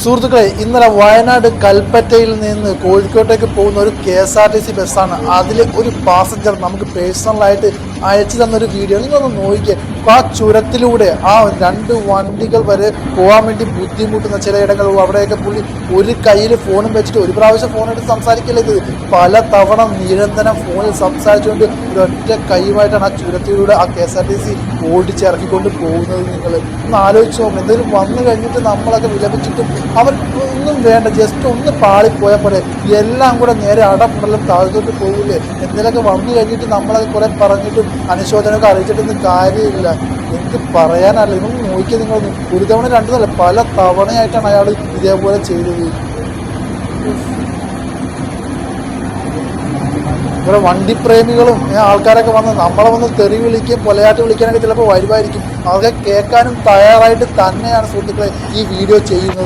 സുഹൃത്തുക്കളെ, ഇന്നലെ വയനാട് കൽപ്പറ്റയിൽ നിന്ന് കോഴിക്കോട്ടേക്ക് പോകുന്ന ഒരു KSRTC ബസ്സാണ്. അതിൽ ഒരു പാസഞ്ചർ നമുക്ക് പേഴ്സണലായിട്ട് അയച്ചു തന്നൊരു വീഡിയോ നിങ്ങളൊന്ന് നോക്കിയേ. ആ ചുരത്തിലൂടെ ആ രണ്ട് വണ്ടികൾ വരെ പോകാൻ വേണ്ടി ബുദ്ധിമുട്ടുന്ന ചിലയിടങ്ങൾ, അവിടെയൊക്കെ പുള്ളി ഒരു കയ്യിൽ ഫോണും വെച്ചിട്ട് ഒരു പ്രാവശ്യം ഫോണെടുത്ത് സംസാരിക്കില്ല, ഇത് പല തവണ നിരന്തരം ഫോണിൽ സംസാരിച്ചുകൊണ്ട് ഒരൊറ്റ കൈയുമായിട്ടാണ് ആ ചുരത്തിലൂടെ ആ KSRTC ഓടിച്ചിറക്കിക്കൊണ്ട് പോകുന്നത്. നിങ്ങൾ ഒന്ന് ആലോചിച്ച് നോക്കും. എന്തെങ്കിലും വന്നു കഴിഞ്ഞിട്ട് നമ്മളൊക്കെ വിലപിച്ചിട്ടും അവർ ഒന്നും വേണ്ട, ജസ്റ്റ് ഒന്ന് പാളിപ്പോയാൽ പോലെ എല്ലാം കൂടെ നേരെ അടപുടലും താഴ്ത്തോട്ട് പോകില്ലേ. എന്തെങ്കിലുമൊക്കെ വന്നു കഴിഞ്ഞിട്ട് നമ്മളത് കുറെ പറഞ്ഞിട്ടും അനുശോചനമൊക്കെ അറിയിച്ചിട്ടൊന്നും കാര്യമില്ല. എനിക്ക് പറയാനല്ല, ഇതൊന്നും നോക്കിയാൽ നിങ്ങൾ ഒരു തവണ രണ്ടു തവണ പല തവണയായിട്ടാണ് അയാൾ ഇതേപോലെ ചെയ്തത്. ഇവിടെ വണ്ടിപ്രേമികളും ആൾക്കാരൊക്കെ വന്ന് നമ്മളെ വന്ന് തെറി വിളിക്കുകയും പൊലയാട്ട് വിളിക്കാനൊക്കെ ചിലപ്പോൾ വരുമായിരിക്കും. അതൊക്കെ കേൾക്കാനും തയ്യാറായിട്ട് തന്നെയാണ് സുഹൃത്തുക്കളെ ഈ വീഡിയോ ചെയ്യുന്നത്.